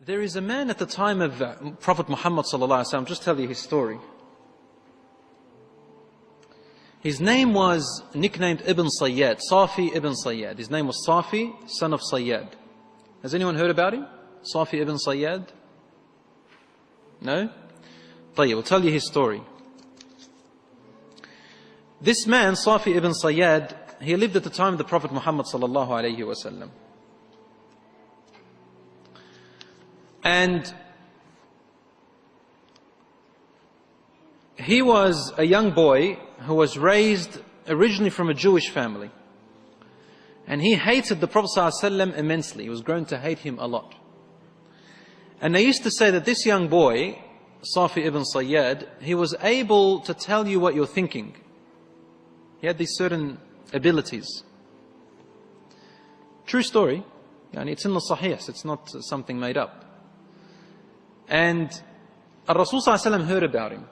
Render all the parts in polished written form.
There is a man at the time of Prophet Muhammad sallallahu alaihi wasallam. Just tell you his story. His name was nicknamed Ibn Sayyad, Saf Ibn Sayyad. His name was Safi, son of Sayyad. Has anyone heard about him? Saf Ibn Sayyad? No? طيب, we'll tell you his story. This man, Saf Ibn Sayyad, he lived at the time of the Prophet Muhammad sallallahu alaihi wasallam. And he was a young boy who was raised originally from a Jewish family. And he hated the Prophet ﷺ immensely. He was grown to hate him a lot. And they used to say that this young boy, Safi ibn Sayyad, he was able to tell you what you're thinking. He had these certain abilities. True story. And it's in the Sahih, it's not something made up. And Rasul ﷺ heard about him.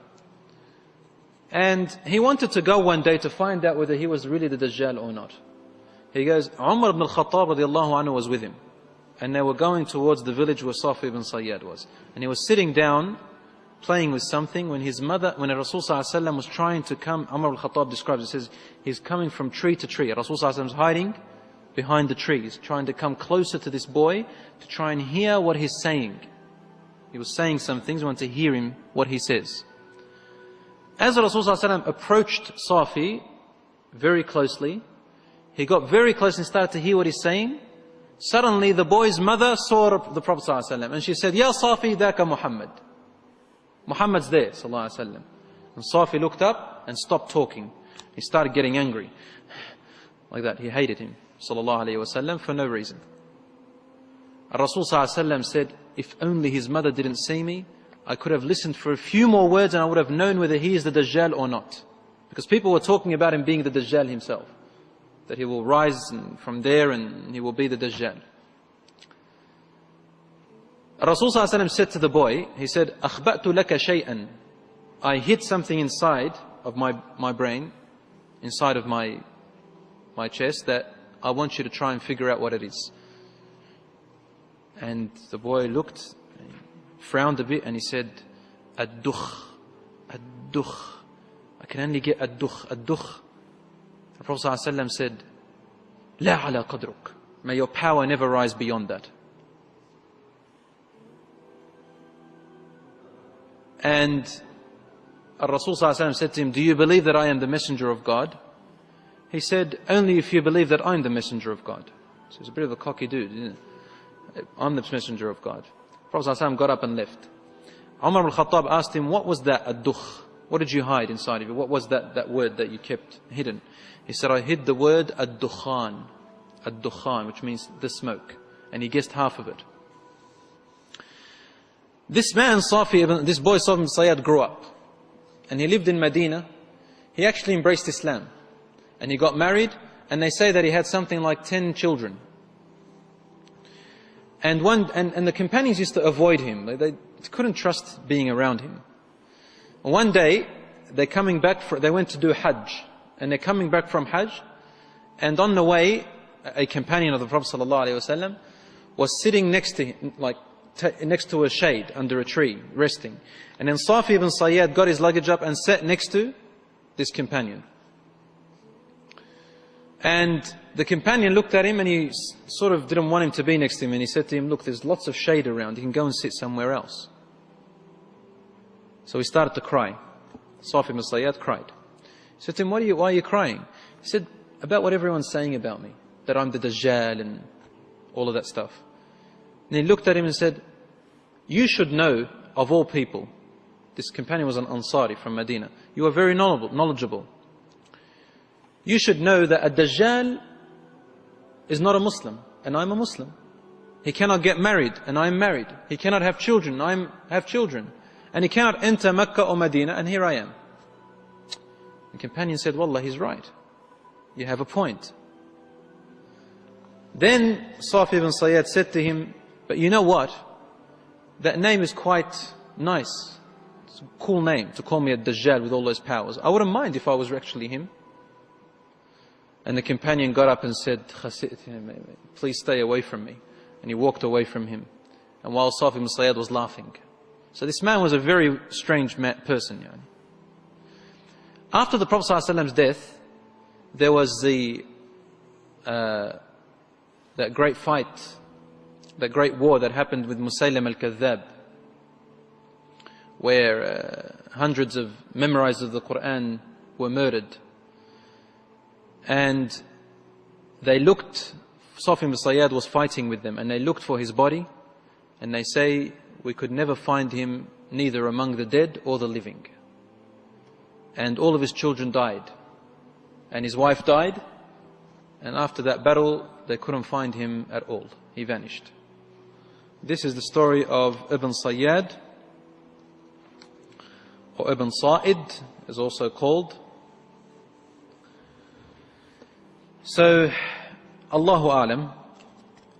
And he wanted to go one day to find out whether he was really the Dajjal or not. He goes, Umar ibn al-Khattab radiallahu anhu was with him. And they were going towards the village where Saf ibn Sayyad was. And he was sitting down, playing with something, when his mother, when Rasul ﷺ was trying to come, Umar al-Khattab describes, it says, he's coming from tree to tree. Rasul ﷺ is hiding behind the trees, trying to come closer to this boy to try and hear what he's saying. He was saying some things, he wanted to hear him, what he says. As Rasul ﷺ approached Safi very closely, he got very close and started to hear what he's saying. Suddenly the boy's mother saw the Prophet ﷺ and she said, Ya Safi, daka Muhammad. Muhammad's there, sallallahu alaihi wasallam. And Safi looked up and stopped talking. He started getting angry. Like that, he hated him, sallallahu alaihi wasallam, for no reason. Rasul sallallahu alaihi wasallam said, if only his mother didn't see me, I could have listened for a few more words and I would have known whether he is the Dajjal or not. Because people were talking about him being the Dajjal himself. That he will rise from there and he will be the Dajjal. Rasul sallallahu alaihi wasallam said to the boy, he said, أَخْبَأْتُ لَكَ شَيْئًا. I hid something inside of my brain, inside of my chest, that I want you to try and figure out what it is. And the boy looked, frowned a bit, and he said, Ad-dukh, Ad-dukh. I can only get Ad-dukh, Ad-dukh. The Prophet ﷺ said, La ala qadruk. May your power never rise beyond that. And Rasul ﷺ said to him, do you believe that I am the messenger of God? He said, only if you believe that I'm the messenger of God. So he's a bit of a cocky dude, isn't it? I'm the messenger of God. Prophet ﷺ got up and left. Umar al-Khattab asked him, what was that ad-dukh? What did you hide inside of you? What was that word that you kept hidden? He said, I hid the word ad-dukhan. Ad-dukhan, which means the smoke. And he guessed half of it. This man, this boy Saf ibn Sayyad, grew up. And he lived in Medina. He actually embraced Islam. And he got married. And they say that he had something like 10 children. And the companions used to avoid him. They couldn't trust being around him. One day, they went to do Hajj. And they're coming back from Hajj. And on the way, a companion of the Prophet ﷺ was sitting next to him, next to a shade under a tree, resting. And then Safi ibn Sayyad got his luggage up and sat next to this companion. And the companion looked at him and he sort of didn't want him to be next to him. And he said to him, look, there's lots of shade around. You can go and sit somewhere else. So he started to cry. Saf ibn Sayyad cried. He said to him, why are you crying? He said, about what everyone's saying about me. That I'm the Dajjal and all of that stuff. And he looked at him and said, you should know of all people. This companion was an Ansari from Medina. You are very knowledgeable. You should know that a Dajjal is not a Muslim, and I'm a Muslim. He cannot get married, and I'm married. He cannot have children, I have children. And he cannot enter Mecca or Medina, and here I am. The companion said, Wallah, he's right. You have a point. Then Saf ibn Sayyad said to him, but you know what? That name is quite nice. It's a cool name to call me a Dajjal with all those powers. I wouldn't mind if I was actually him. And the companion got up and said, please stay away from me. And he walked away from him. and while Saf Ibn Sayyad was laughing. So this man was a very strange person. After the Prophet ﷺ's death, there was that great fight, that great war that happened with Musaylim al-Kadhab, where hundreds of memorizers of the Quran were murdered. And they looked, Saf Ibn Sayyad was fighting with them, and they looked for his body, and they say, we could never find him neither among the dead or the living. And all of his children died, and his wife died, and after that battle they couldn't find him at all. He vanished. This is the story of Ibn Sayyad, or Ibn Sa'id is also called. So, Allahu Alam,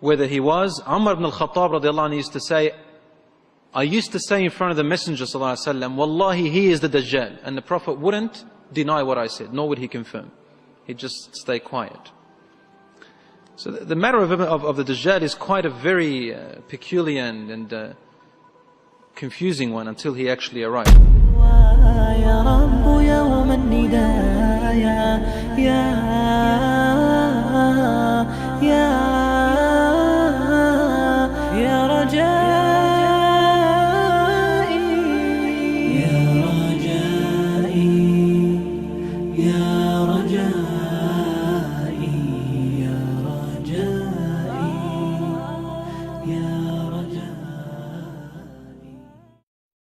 whether he was, Umar ibn al-Khattab radiallahu anhu used to say, I used to say in front of the Messenger sallallahu alaihi wasallam, Wallahi, he is the Dajjal. And the Prophet wouldn't deny what I said, nor would he confirm. He'd just stay quiet. So the matter of the Dajjal is quite a very peculiar and confusing one until he actually arrived. يا رب يوم النداء يا